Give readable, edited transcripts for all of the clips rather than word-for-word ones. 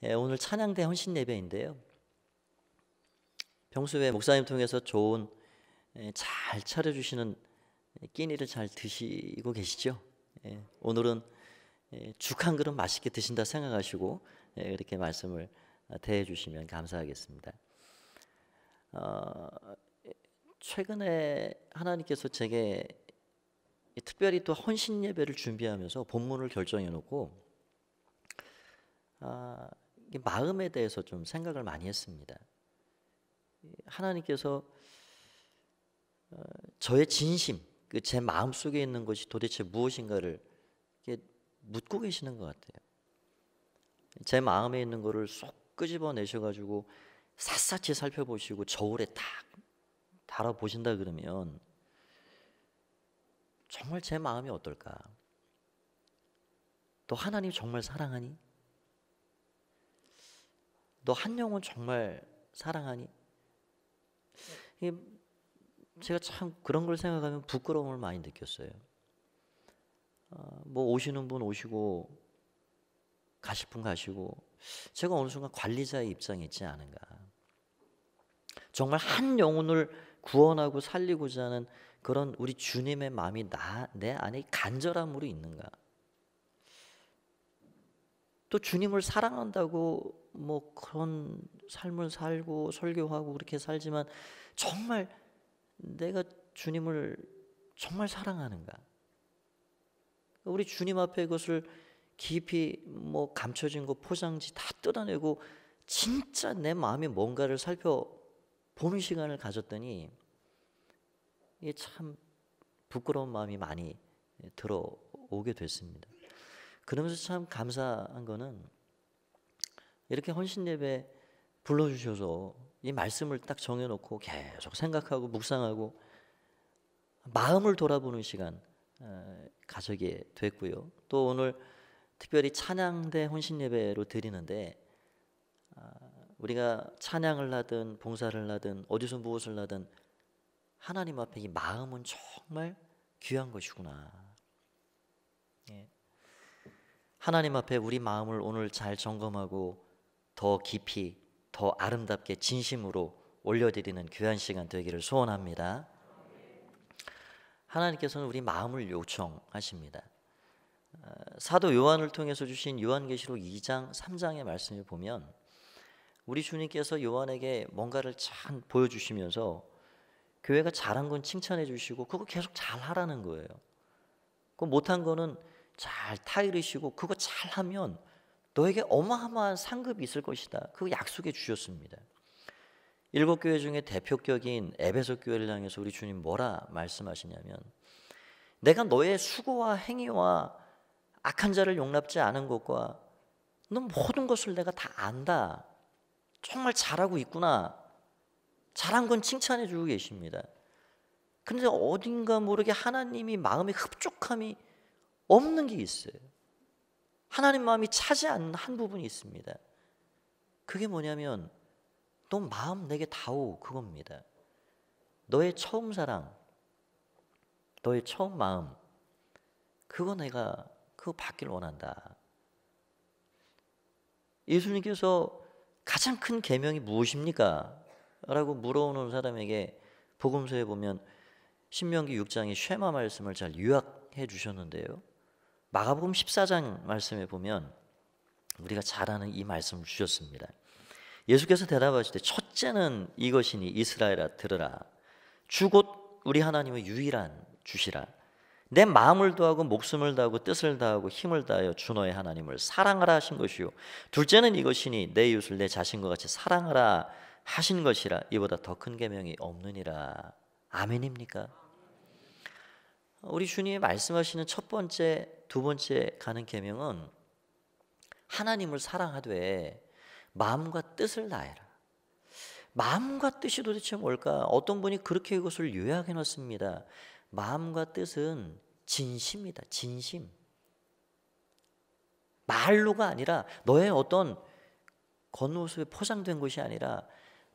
오늘 찬양대 헌신 예배인데요. 평소에 목사님 통해서 좋은 잘 차려주시는 끼니를 잘 드시고 계시죠? 오늘은 죽 한 그릇 맛있게 드신다 생각하시고 이렇게 말씀을 대해 주시면 감사하겠습니다. 최근에 하나님께서 제게 특별히 또 헌신 예배를 준비하면서 본문을 결정해 놓고 마음에 대해서 좀 생각을 많이 했습니다. 하나님께서 저의 진심, 제 마음 속에 있는 것이 도대체 무엇인가를 이렇게 묻고 계시는 것 같아요. 제 마음에 있는 것을 쏙 끄집어내셔가지고 샅샅이 살펴보시고 저울에 딱 달아보신다 그러면 정말 제 마음이 어떨까? 너 하나님 정말 사랑하니? 너 한 영혼 정말 사랑하니? 제가 참 그런 걸 생각하면 부끄러움을 많이 느꼈어요. 뭐 오시는 분 오시고 가실 분 가시고 제가 어느 순간 관리자의 입장에 있지 않은가. 정말 한 영혼을 구원하고 살리고자 하는 그런 우리 주님의 마음이 내 안에 간절함으로 있는가. 또 주님을 사랑한다고 뭐 그런 삶을 살고 설교하고 그렇게 살지만 정말 내가 주님을 정말 사랑하는가? 우리 주님 앞에 그것을 깊이 뭐 감춰진 거 포장지 다 뜯어내고 진짜 내 마음이 뭔가를 살펴보는 시간을 가졌더니 이게 참 부끄러운 마음이 많이 들어오게 됐습니다. 그러면서 참 감사한 거는 이렇게 헌신 예배 불러주셔서 이 말씀을 딱 정해놓고 계속 생각하고 묵상하고 마음을 돌아보는 시간 가지게 됐고요. 또 오늘 특별히 찬양대 헌신 예배로 드리는데 우리가 찬양을 하든 봉사를 하든 어디서 무엇을 하든 하나님 앞에 이 마음은 정말 귀한 것이구나. 하나님 앞에 우리 마음을 오늘 잘 점검하고 더 깊이 더 아름답게 진심으로 올려드리는 귀한 시간 되기를 소원합니다. 하나님께서는 우리 마음을 요청하십니다. 사도 요한을 통해서 주신 요한계시록 2장 3장의 말씀을 보면 우리 주님께서 요한에게 뭔가를 참 보여주시면서 교회가 잘한 건 칭찬해 주시고 그거 계속 잘하라는 거예요. 그 못한 거는 잘 타이르시고 그거 잘하면 너에게 어마어마한 상급이 있을 것이다. 그거 약속해 주셨습니다. 7교회 중에 대표격인 에베소 교회를 향해서 우리 주님 뭐라 말씀하시냐면 내가 너의 수고와 행위와 악한 자를 용납지 않은 것과 너 모든 것을 내가 다 안다. 정말 잘하고 있구나. 잘한 건 칭찬해 주고 계십니다. 그런데 어딘가 모르게 하나님이 마음에 흡족함이 없는 게 있어요. 하나님 마음이 차지 않는 한 부분이 있습니다. 그게 뭐냐면 너 마음 내게 다오 그겁니다. 너의 처음 사랑, 너의 처음 마음 그거 내가 그거 받길 원한다. 예수님께서 가장 큰 계명이 무엇입니까? 라고 물어오는 사람에게 복음서에 보면 신명기 6장의 쉐마 말씀을 잘 요약해 주셨는데요. 마가복음 14장 말씀에 보면 우리가 잘 아는 이 말씀을 주셨습니다. 예수께서 대답하실 때 첫째는 이것이니 이스라엘아 들으라. 주 곧 우리 하나님의 유일한 주시라. 내 마음을 다하고 목숨을 다하고 뜻을 다하고 힘을 다하여 주 너의 하나님을 사랑하라 하신 것이요. 둘째는 이것이니 내 이웃을 내 자신과 같이 사랑하라 하신 것이라. 이보다 더 큰 계명이 없느니라. 아멘입니까? 우리 주님이 말씀하시는 첫 번째, 두 번째 가는 계명은 하나님을 사랑하되 마음과 뜻을 다해라. 마음과 뜻이 도대체 뭘까? 어떤 분이 그렇게 이것을 요약해 놨습니다. 마음과 뜻은 진심이다. 진심. 말로가 아니라 너의 어떤 겉모습에 포장된 것이 아니라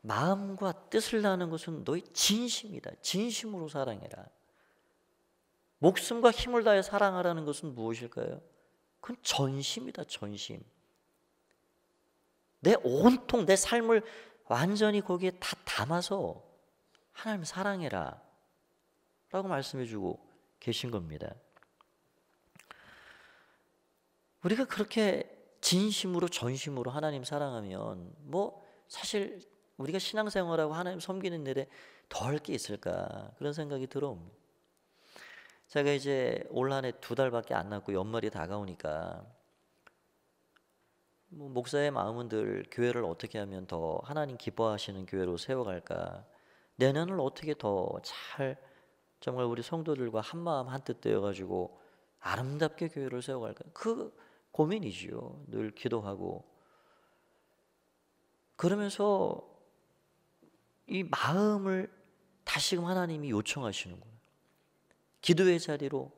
마음과 뜻을 다하는 것은 너의 진심이다. 진심으로 사랑해라. 목숨과 힘을 다해 사랑하라는 것은 무엇일까요? 그건 전심이다. 전심. 내 온통 내 삶을 완전히 거기에 다 담아서 하나님 사랑해라 라고 말씀해 주고 계신 겁니다. 우리가 그렇게 진심으로 전심으로 하나님 사랑하면 뭐 사실 우리가 신앙생활하고 하나님 섬기는 일에 더 할 게 있을까 그런 생각이 들어옵니다. 제가 이제 올 한 해 2달밖에 안 남고 연말이 다가오니까 뭐 목사의 마음은 늘 교회를 어떻게 하면 더 하나님 기뻐하시는 교회로 세워갈까, 내년을 어떻게 더 잘 정말 우리 성도들과 한마음 한뜻 되어가지고 아름답게 교회를 세워갈까, 그 고민이지요. 늘 기도하고 그러면서 이 마음을 다시금 하나님이 요청하시는구나. 기도의 자리로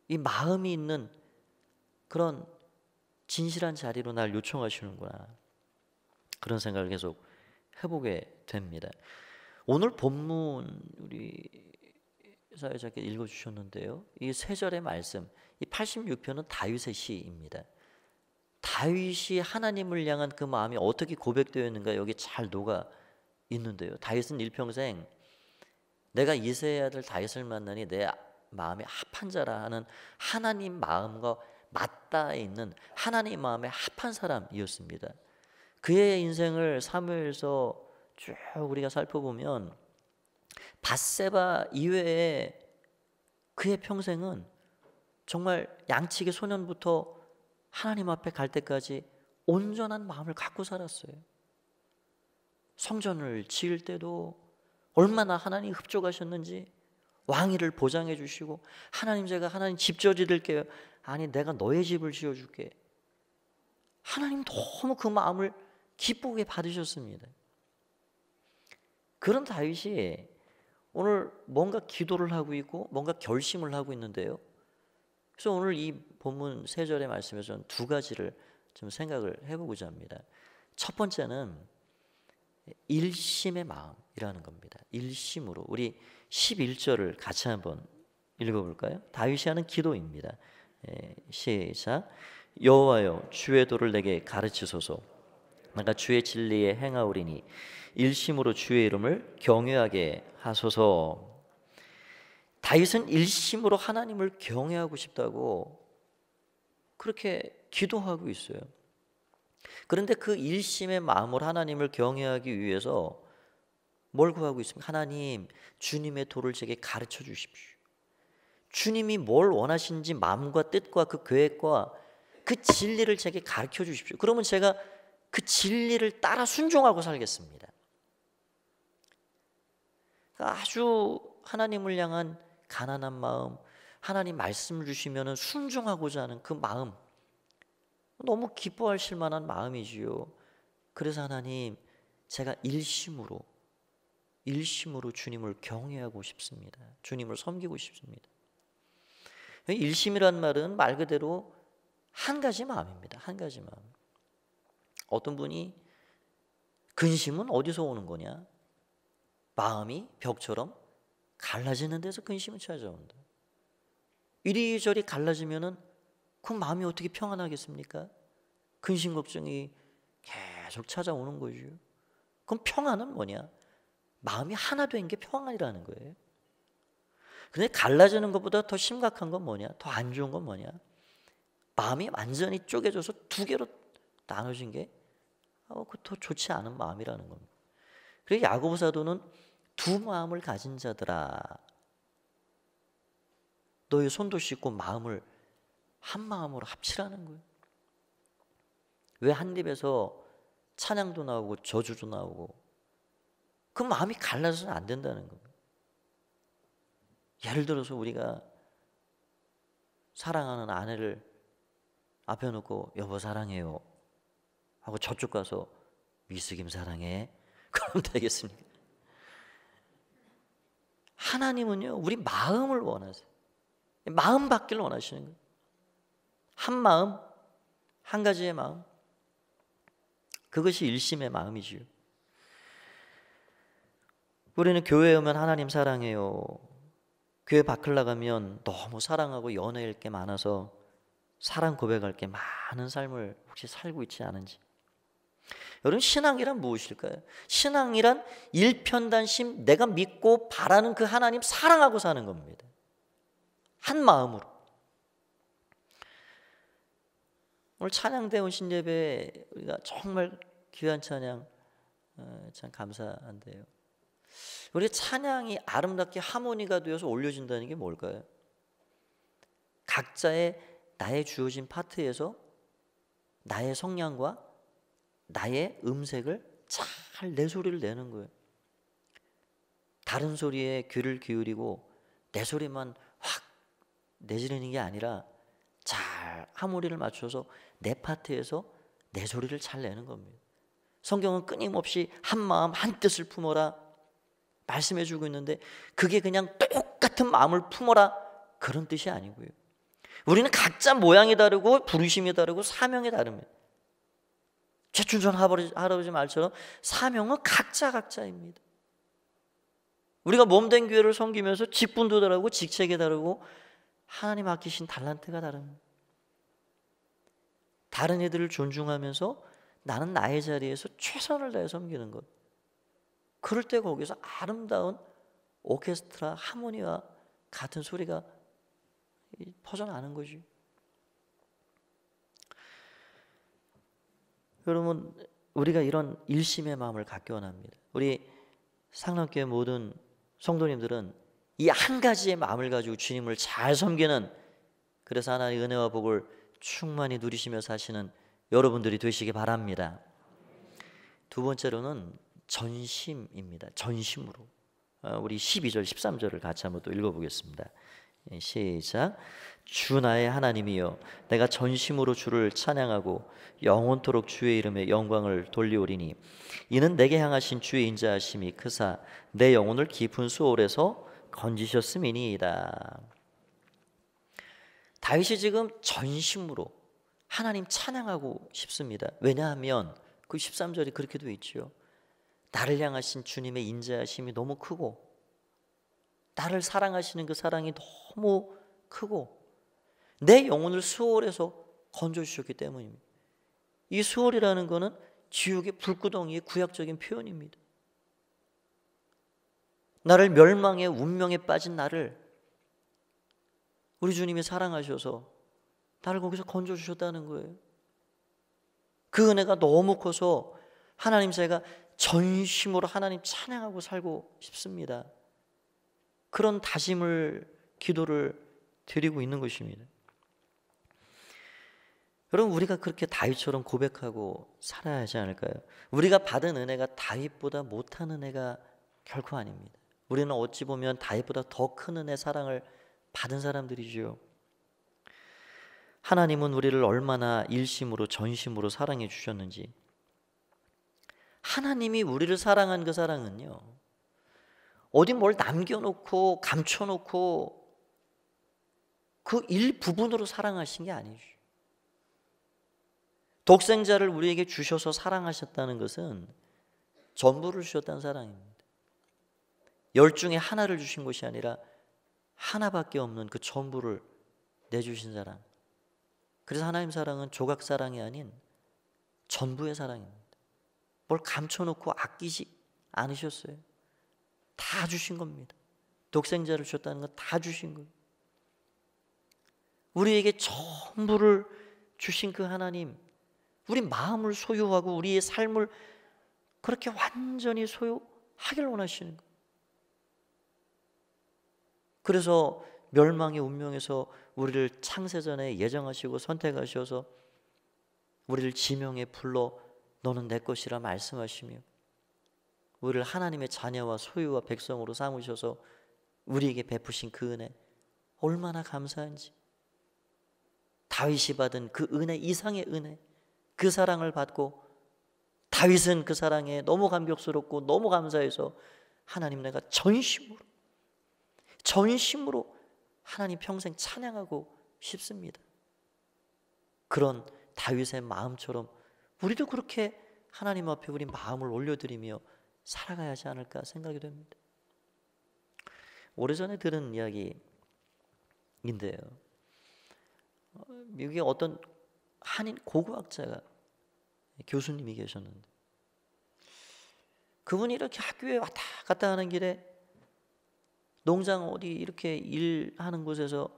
이 마음이 있는 그런 진실한 자리로 날 요청하시는구나. 그런 생각을 계속 해보게 됩니다. 오늘 본문 우리 사회자께 읽어주셨는데요. 이 3절의 말씀, 이 86편은 다윗의 시입니다. 다윗이 하나님을 향한 그 마음이 어떻게 고백되어 있는가 여기 잘 녹아 있는데요. 다윗은 일평생 내가 이새의 아들 다윗을 만나니 내 마음에 합한 자라 하는 하나님 마음과 맞닿아 있는 하나님 마음에 합한 사람이었습니다. 그의 인생을 사무엘서 쭉 우리가 살펴보면 밧세바 이외에 그의 평생은 정말 양치기 소년부터 하나님 앞에 갈 때까지 온전한 마음을 갖고 살았어요. 성전을 지을 때도 얼마나 하나님이 흡족하셨는지 왕위를 보장해 주시고, 하나님 제가 하나님 집 지어드릴게요. 아니 내가 너의 집을 지어줄게. 하나님 너무 그 마음을 기쁘게 받으셨습니다. 그런 다윗이 오늘 뭔가 기도를 하고 있고 뭔가 결심을 하고 있는데요. 그래서 오늘 이 본문 3절의 말씀에서 2가지를 좀 생각을 해보고자 합니다. 첫 번째는 일심의 마음이라는 겁니다. 일심으로. 우리 11절을 같이 한번 읽어볼까요? 다윗이 하는 기도입니다. 시작. 여호와여 주의 도를 내게 가르치소서. 내가 주의 진리에 행하오리니 일심으로 주의 이름을 경외하게 하소서. 다윗은 일심으로 하나님을 경외하고 싶다고 그렇게 기도하고 있어요. 그런데 그 일심의 마음으로 하나님을 경외하기 위해서 뭘 구하고 있습니까? 하나님, 주님의 도를 제게 가르쳐 주십시오. 주님이 뭘 원하시는지 마음과 뜻과 그 계획과 그 진리를 제게 가르쳐 주십시오. 그러면 제가 그 진리를 따라 순종하고 살겠습니다. 아주 하나님을 향한 가난한 마음, 하나님 말씀을 주시면 순종하고자 하는 그 마음, 너무 기뻐하실 만한 마음이지요. 그래서 하나님, 제가 일심으로 주님을 경외하고 싶습니다. 주님을 섬기고 싶습니다. 일심이란 말은 말 그대로 한 가지 마음입니다. 한 가지 마음. 어떤 분이 근심은 어디서 오는 거냐? 마음이 벽처럼 갈라지는 데서 근심은 찾아온다. 이리저리 갈라지면은 그 마음이 어떻게 평안하겠습니까? 근심 걱정이 계속 찾아오는 거죠. 그럼 평안은 뭐냐? 마음이 하나 된 게 평안이라는 거예요. 근데 갈라지는 것보다 더 심각한 건 뭐냐? 더 안 좋은 건 뭐냐? 마음이 완전히 쪼개져서 2개로 나눠진 게 더 좋지 않은 마음이라는 겁니다. 그래서 야고보 사도는 2 마음을 가진 자들아, 너의 손도 씻고 마음을 한 마음으로 합치라는 거예요. 왜 한 입에서 찬양도 나오고 저주도 나오고 그 마음이 갈라서는 안 된다는 겁니다. 예를 들어서 우리가 사랑하는 아내를 앞에 놓고 여보 사랑해요 하고 저쪽 가서 미스김 사랑해 그럼 되겠습니까? 하나님은요 우리 마음을 원하세요. 마음 받기를 원하시는 거예요. 한 마음, 한 가지의 마음, 그것이 일심의 마음이지요. 우리는 교회에 오면 하나님 사랑해요, 교회 밖을 나가면 너무 사랑하고 연애할 게 많아서 사랑 고백할 게 많은 삶을 혹시 살고 있지 않은지, 여러분, 신앙이란 무엇일까요? 신앙이란 일편단심 내가 믿고 바라는 그 하나님 사랑하고 사는 겁니다. 한 마음으로. 오늘 찬양대 오신 예배에 우리가 정말 귀한 찬양 참 감사한데요. 우리 찬양이 아름답게 하모니가 되어서 올려진다는 게 뭘까요? 각자의 나의 주어진 파트에서 나의 성량과 나의 음색을 잘 내 소리를 내는 거예요. 다른 소리에 귀를 기울이고 내 소리만 확 내지르는 게 아니라 잘 하모니를 맞춰서 내 파트에서 내 소리를 잘 내는 겁니다. 성경은 끊임없이 한 마음 한 뜻을 품어라 말씀해 주고 있는데, 그게 그냥 똑같은 마음을 품어라 그런 뜻이 아니고요. 우리는 각자 모양이 다르고 부르심이 다르고 사명이 다릅니다. 최춘천 할아버지 말처럼 사명은 각자입니다. 우리가 몸된 교회를 섬기면서 직분도 다르고 직책이 다르고 하나님 맡기신 달란트가 다릅니다. 다른 이들을 존중하면서 나는 나의 자리에서 최선을 다해 섬기는 것. 그럴 때 거기서 아름다운 오케스트라 하모니와 같은 소리가 퍼져나는 거지. 여러분, 우리가 이런 일심의 마음을 갖기 원합니다. 우리 상남교회 모든 성도님들은 이 한 가지의 마음을 가지고 주님을 잘 섬기는, 그래서 하나님의 은혜와 복을 충만히 누리시며 사시는 여러분들이 되시기 바랍니다. 두 번째로는 전심입니다. 전심으로. 우리 12절 13절을 같이 한번 또 읽어보겠습니다. 시작. 주 나의 하나님이여, 내가 전심으로 주를 찬양하고 영원토록 주의 이름에 영광을 돌리오리니, 이는 내게 향하신 주의 인자하심이 크사 내 영혼을 깊은 수월에서 건지셨음이니이다. 다윗이 지금 전심으로 하나님 찬양하고 싶습니다. 왜냐하면 그 13절이 그렇게 되어 있죠. 나를 향하신 주님의 인자하심이 너무 크고, 나를 사랑하시는 그 사랑이 너무 크고, 내 영혼을 수월에서 건져주셨기 때문입니다. 이 수월이라는 것은 지옥의 불구덩이의 구약적인 표현입니다. 나를 멸망의 운명에 빠진 나를 우리 주님이 사랑하셔서 나를 거기서 건져주셨다는 거예요. 그 은혜가 너무 커서 하나님, 제가 전심으로 하나님 찬양하고 살고 싶습니다. 그런 다짐을, 기도를 드리고 있는 것입니다. 여러분, 우리가 그렇게 다윗처럼 고백하고 살아야 하지 않을까요? 우리가 받은 은혜가 다윗보다 못한 은혜가 결코 아닙니다. 우리는 어찌 보면 다윗보다 더 큰 은혜, 사랑을 받은 사람들이지요. 하나님은 우리를 얼마나 일심으로 전심으로 사랑해 주셨는지, 하나님이 우리를 사랑한 그 사랑은요, 어디 뭘 남겨놓고 감춰놓고 그 일부분으로 사랑하신 게 아니죠. 독생자를 우리에게 주셔서 사랑하셨다는 것은 전부를 주셨다는 사랑입니다. 10 중에 하나를 주신 것이 아니라 하나밖에 없는 그 전부를 내주신 사랑. 그래서 하나님 사랑은 조각 사랑이 아닌 전부의 사랑입니다. 뭘 감춰놓고 아끼지 않으셨어요. 다 주신 겁니다. 독생자를 주셨다는 건 다 주신 거예요. 우리에게 전부를 주신 그 하나님, 우리 마음을 소유하고 우리의 삶을 그렇게 완전히 소유하길 원하시는 거예요. 그래서 멸망의 운명에서 우리를 창세전에 예정하시고 선택하셔서 우리를 지명에 불러 너는 내 것이라 말씀하시며, 우리를 하나님의 자녀와 소유와 백성으로 삼으셔서 우리에게 베푸신 그 은혜 얼마나 감사한지, 다윗이 받은 그 은혜 이상의 은혜, 그 사랑을 받고 다윗은 그 사랑에 너무 감격스럽고 너무 감사해서 하나님, 내가 전심으로 하나님 평생 찬양하고 싶습니다. 그런 다윗의 마음처럼 우리도 그렇게 하나님 앞에 우리 마음을 올려드리며 살아가야 하지 않을까 생각이 됩니다. 오래전에 들은 이야기인데요, 미국의 어떤 한인 고고학자가 교수님이 계셨는데 그분이 이렇게 학교에 왔다 갔다 하는 길에 농장 어디 이렇게 일하는 곳에서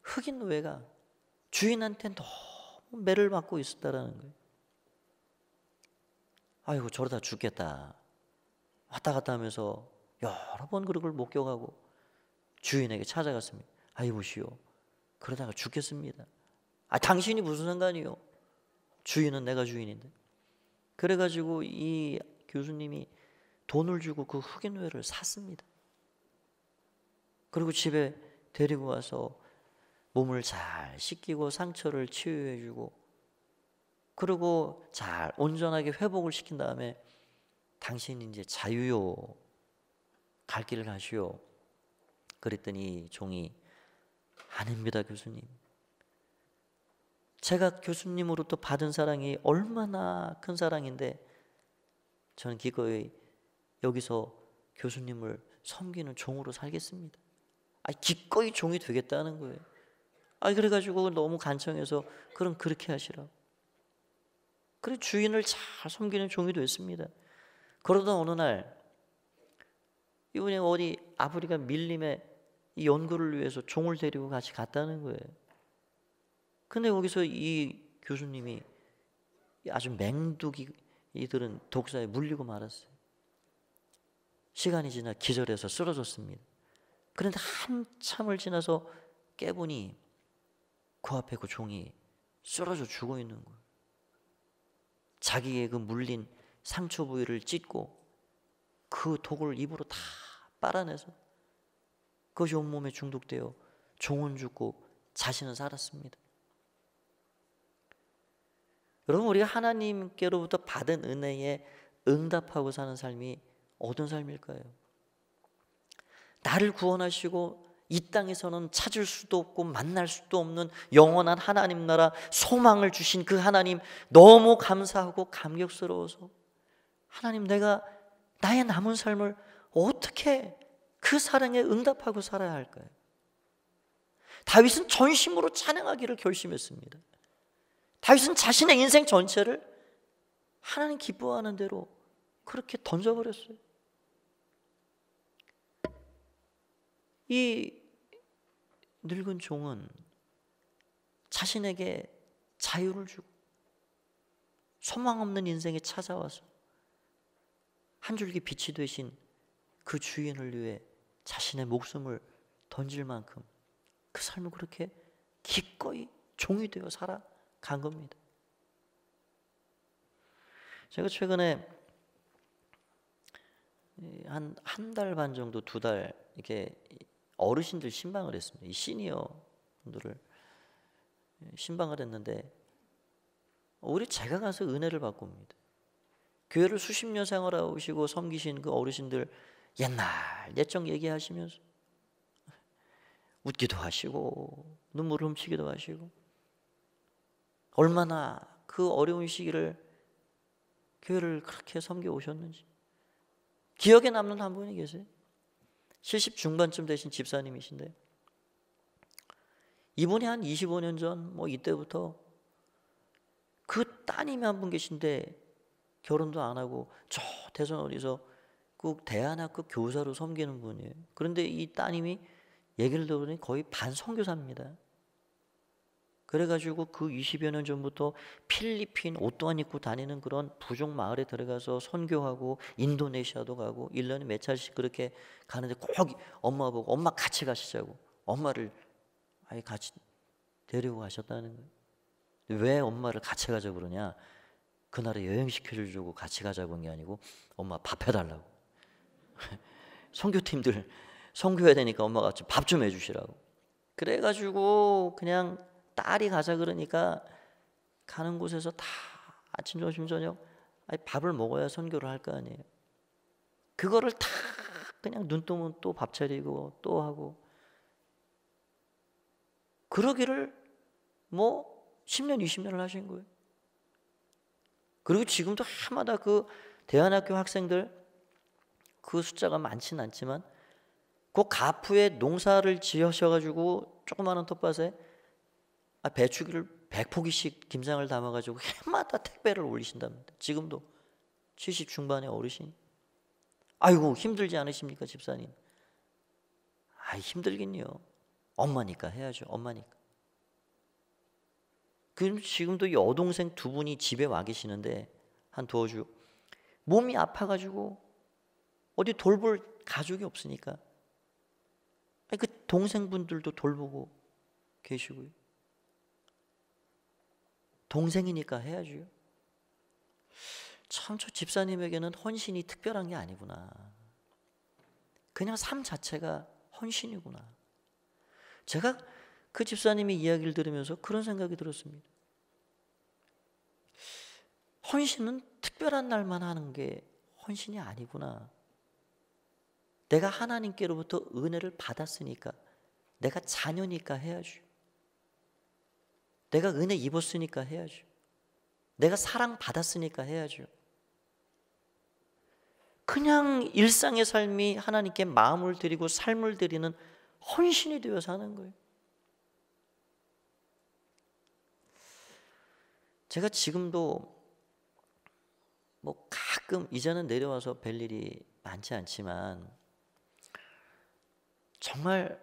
흑인 노예가 주인한테 너무 매를 맞고 있었다라는 거예요. 아이고 저러다 죽겠다. 왔다 갔다 하면서 여러 번 그걸 목격하고 주인에게 찾아갔습니다. 아이보시오, 그러다가 죽겠습니다. 아, 당신이 무슨 상관이요? 주인은 내가 주인인데. 그래가지고 이 교수님이 돈을 주고 그 흑인 노예를 샀습니다. 그리고 집에 데리고 와서 몸을 잘 씻기고 상처를 치유해주고, 그리고 잘 온전하게 회복을 시킨 다음에 당신이 이제 자유요, 갈 길을 가시오. 그랬더니 종이 아닙니다 교수님, 제가 교수님으로부터 받은 사랑이 얼마나 큰 사랑인데 저는 기꺼이 여기서 교수님을 섬기는 종으로 살겠습니다. 기꺼이 종이 되겠다는 거예요. 그래가지고 너무 간청해서 그럼 그렇게 하시라고. 그래 주인을 잘 섬기는 종이 됐습니다. 그러다 어느 날 이분이 어디 아프리카 밀림에 이 연구를 위해서 종을 데리고 같이 갔다는 거예요. 근데 거기서 이 교수님이 아주 맹독이들은 독사에 물리고 말았어요. 시간이 지나 기절해서 쓰러졌습니다. 그런데 한참을 지나서 깨보니 그 앞에 그 종이 쓰러져 죽어 있는 거예요. 자기의 그 물린 상처 부위를 찢고 그 독을 입으로 다 빨아내서 그것이 온몸에 중독되어 종은 죽고 자신은 살았습니다. 여러분, 우리가 하나님께로부터 받은 은혜에 응답하고 사는 삶이 어떤 삶일까요? 나를 구원하시고 이 땅에서는 찾을 수도 없고 만날 수도 없는 영원한 하나님 나라 소망을 주신 그 하나님 너무 감사하고 감격스러워서 하나님, 내가 나의 남은 삶을 어떻게 그 사랑에 응답하고 살아야 할까요? 다윗은 전심으로 찬양하기를 결심했습니다. 다윗은 자신의 인생 전체를 하나님 기뻐하는 대로 그렇게 던져버렸어요. 이 늙은 종은 자신에게 자유를 주고 소망 없는 인생에 찾아와서 한 줄기 빛이 되신 그 주인을 위해 자신의 목숨을 던질 만큼 그 삶을 그렇게 기꺼이 종이 되어 살아간 겁니다. 제가 최근에 한 달 반 정도, 2달 이렇게 어르신들 신방을 했습니다. 이 시니어 분들을 신방을 했는데 우리 제가 가서 은혜를 받고 옵니다. 교회를 수십 년 생활하시고 섬기신 그 어르신들 옛날 옛적 얘기하시면서 웃기도 하시고 눈물을 훔치기도 하시고 얼마나 그 어려운 시기를 교회를 그렇게 섬겨 오셨는지. 기억에 남는 한 분이 계세요. 70 중반쯤 되신 집사님이신데 이분이 한 25년 전 이때부터 그 따님이 한 분 계신데 결혼도 안 하고 저 대선 어디서 그 대안학교 교사로 섬기는 분이에요. 그런데 이 따님이 얘기를 들어보니 거의 반선교사입니다. 그래가지고 그 20여 년 전부터 필리핀 옷도 안 입고 다니는 그런 부족 마을에 들어가서 선교하고 인도네시아도 가고 1년에 몇 차례씩 그렇게 가는데 꼭 엄마 보고 엄마 같이 가시자고 엄마를 아예 같이 데리고 가셨다는 거예요. 왜 엄마를 같이 가자고 그러냐? 그날에 여행시켜주려고 같이 가자고 한 게 아니고 엄마 밥 해달라고. 선교팀들 선교해야 되니까 엄마가 밥 좀 해주시라고. 그래가지고 그냥 딸이 가자 그러니까 가는 곳에서 다 아침 점심 저녁 밥을 먹어야 선교를 할 거 아니에요. 그거를 다 그냥 눈 뜨면 또 밥 차리고 또 하고 그러기를 10년 20년을 하신 거예요. 그리고 지금도 해마다 그 대안학교 학생들 그 숫자가 많지는 않지만 그 가프에 농사를 지으셔가지고 조그마한 텃밭에 배추기를 100포기씩 김장을 담아가지고 해마다 택배를 올리신답니다. 지금도 70 중반의 어르신. 아이고 힘들지 않으십니까 집사님? 아이 힘들긴요. 엄마니까 해야죠. 엄마니까. 그럼 지금도 이 여동생 두 분이 집에 와 계시는데 한 두어 주 몸이 아파가지고 어디 돌볼 가족이 없으니까 그 동생분들도 돌보고 계시고요. 동생이니까 해야죠. 참 저 집사님에게는 헌신이 특별한 게 아니구나. 그냥 삶 자체가 헌신이구나. 제가 그 집사님의 이야기를 들으면서 그런 생각이 들었습니다. 헌신은 특별한 날만 하는 게 헌신이 아니구나. 내가 하나님께로부터 은혜를 받았으니까, 내가 자녀니까 해야죠. 내가 은혜 입었으니까 해야죠. 내가 사랑 받았으니까 해야죠. 그냥 일상의 삶이 하나님께 마음을 드리고 삶을 드리는 헌신이 되어 사는 거예요. 제가 지금도 뭐 가끔 이제는 내려와서 뵐 일이 많지 않지만 정말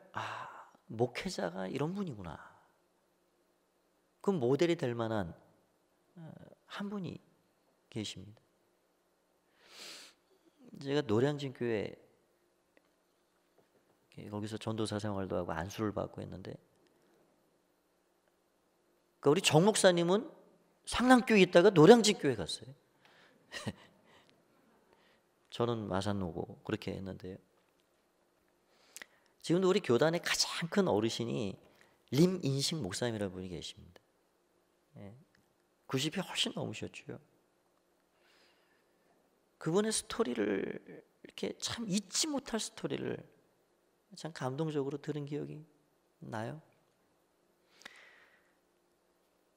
목회자가 이런 분이구나. 그 모델이 될 만한 한 분이 계십니다. 제가 노량진 교회 거기서 전도사 생활도 하고 안수를 받고 했는데 그러니까 우리 정 목사님은 상남교회 있다가 노량진 교회 갔어요. 저는 마산 오고 그렇게 했는데요. 지금도 우리 교단의 가장 큰 어르신이 림인식 목사님이라는 분이 계십니다. 90이 훨씬 넘으셨죠. 그분의 스토리를 이렇게 참 잊지 못할 스토리를 참 감동적으로 들은 기억이 나요.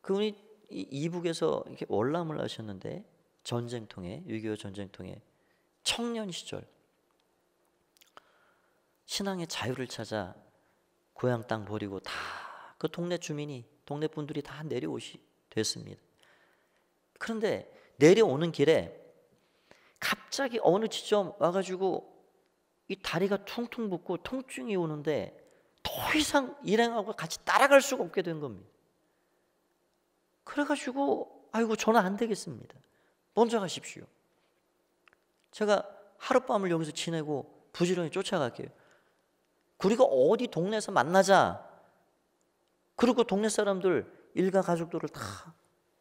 그분이 이북에서 이렇게 월남을 하셨는데 전쟁통에 6.25 전쟁통에 청년 시절 신앙의 자유를 찾아 고향 땅 버리고 다 그 동네 주민이 동네 분들이 다 됐습니다. 그런데 내려오는 길에 갑자기 어느 지점 와가지고 이 다리가 퉁퉁 붓고 통증이 오는데 더 이상 일행하고 같이 따라갈 수가 없게 된 겁니다. 그래가지고 아이고 저는 안 되겠습니다. 먼저 가십시오. 제가 하룻밤을 여기서 지내고 부지런히 쫓아갈게요. 우리가 어디 동네에서 만나자. 그리고 동네 사람들 일가 가족들을 다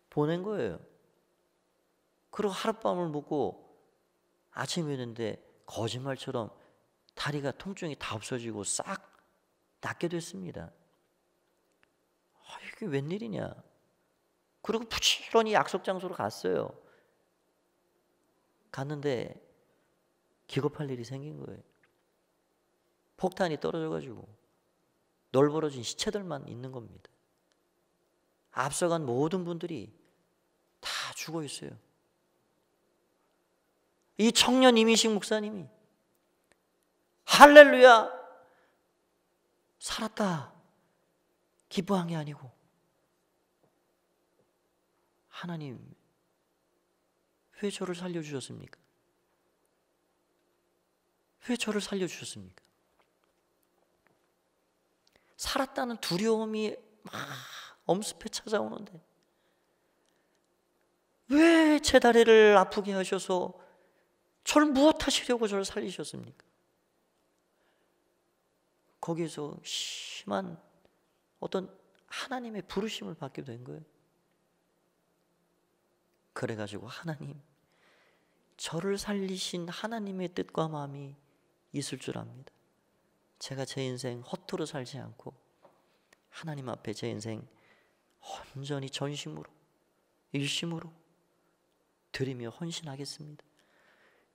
보낸 거예요. 그리고 하룻밤을 묵고 아침이 됐는데 거짓말처럼 다리가 통증이 다 없어지고 싹 낫게 됐습니다. 이게 웬일이냐. 그리고 부지런히 약속 장소로 갔어요. 갔는데 기겁할 일이 생긴 거예요. 폭탄이 떨어져가지고 널브러진 시체들만 있는 겁니다. 앞서간 모든 분들이 다 죽어 있어요. 이 청년 이민식 목사님이 할렐루야 살았다 기뻐한 게 아니고 하나님 왜 저를 살려주셨습니까? 왜 저를 살려주셨습니까? 살았다는 두려움이 막 엄습해 찾아오는데 왜 제 다리를 아프게 하셔서 저를 무엇 하시려고 저를 살리셨습니까? 거기에서 심한 어떤 하나님의 부르심을 받게 된 거예요. 그래가지고 하나님, 저를 살리신 하나님의 뜻과 마음이 있을 줄 압니다. 제가 제 인생 허투루 살지 않고 하나님 앞에 제 인생 온전히 전심으로 일심으로 드리며 헌신하겠습니다.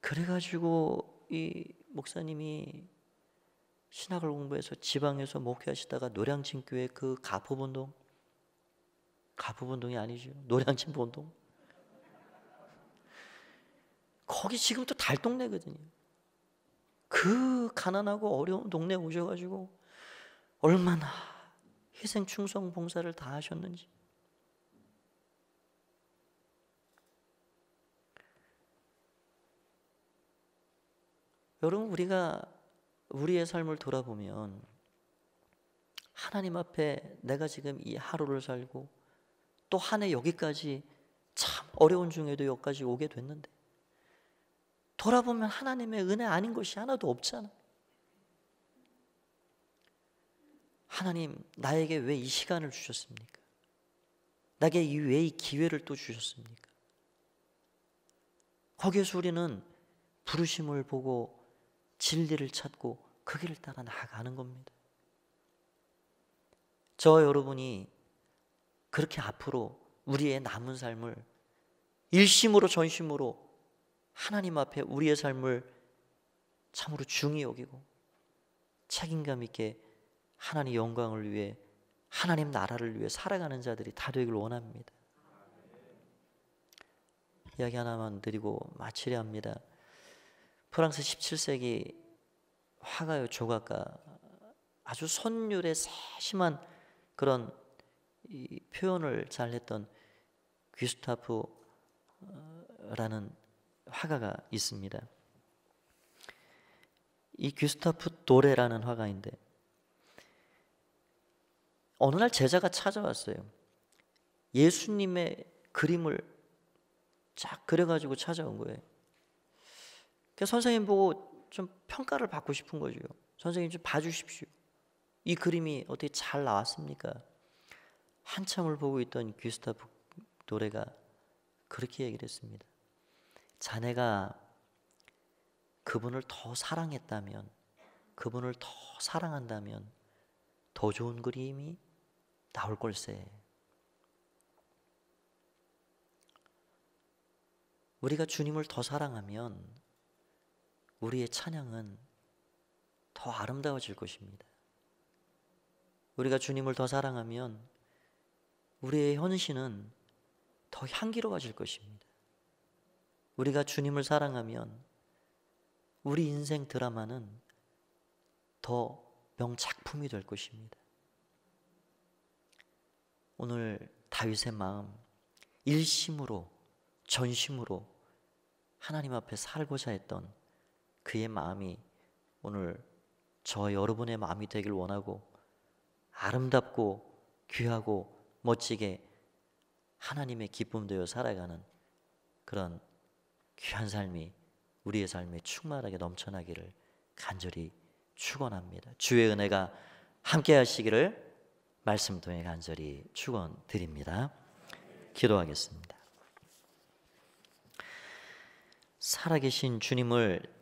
그래가지고 이 목사님이 신학을 공부해서 지방에서 목회하시다가 노량진 교회 그 가포본동이 아니죠. 노량진 본동. 거기 지금 또 달동네거든요. 그 가난하고 어려운 동네에 오셔가지고 얼마나 희생 충성 봉사를 다 하셨는지 여러분, 우리가 우리의 삶을 돌아보면 하나님 앞에 내가 지금 이 하루를 살고 또 한 해 여기까지 참 어려운 중에도 여기까지 오게 됐는데, 돌아보면 하나님의 은혜 아닌 것이 하나도 없잖아. 하나님, 나에게 왜 이 시간을 주셨습니까? 나에게 왜 이 기회를 또 주셨습니까? 거기에서 우리는 부르심을 보고 진리를 찾고 그 길을 따라 나아가는 겁니다. 저 여러분이 그렇게 앞으로 우리의 남은 삶을 일심으로 전심으로 하나님 앞에 우리의 삶을 참으로 중히 여기고 책임감 있게 하나님 영광을 위해, 하나님 나라를 위해 살아가는 자들이 다 되길 원합니다. 이야기 하나만 드리고 마치려 합니다. 프랑스 17세기 화가요 조각가, 아주 선율의 세심한 그런 이 표현을 잘했던 귀스타프라는 화가가 있습니다. 이 귀스타프 도레라는 화가인데, 어느 날 제자가 찾아왔어요. 예수님의 그림을 쫙 그려가지고 찾아온 거예요. 그래서 선생님 보고 좀 평가를 받고 싶은 거죠. 선생님 좀 봐주십시오. 이 그림이 어떻게 잘 나왔습니까? 한참을 보고 있던 귀스타프 도레가 그렇게 얘기를 했습니다. 자네가 그분을 더 사랑했다면, 그분을 더 사랑한다면 더 좋은 그림이 나올 걸세. 우리가 주님을 더 사랑하면 우리의 찬양은 더 아름다워질 것입니다. 우리가 주님을 더 사랑하면 우리의 헌신은 더 향기로워질 것입니다. 우리가 주님을 사랑하면 우리 인생 드라마는 더 명작품이 될 것입니다. 오늘 다윗의 마음, 일심으로 전심으로 하나님 앞에 살고자 했던 그의 마음이 오늘 저 여러분의 마음이 되길 원하고, 아름답고 귀하고 멋지게 하나님의 기쁨 되어 살아가는 그런 귀한 삶이 우리의 삶에 충만하게 넘쳐나기를 간절히 축원합니다. 주의 은혜가 함께 하시기를 말씀 통해 간절히 축원드립니다. 기도하겠습니다. 살아계신 주님을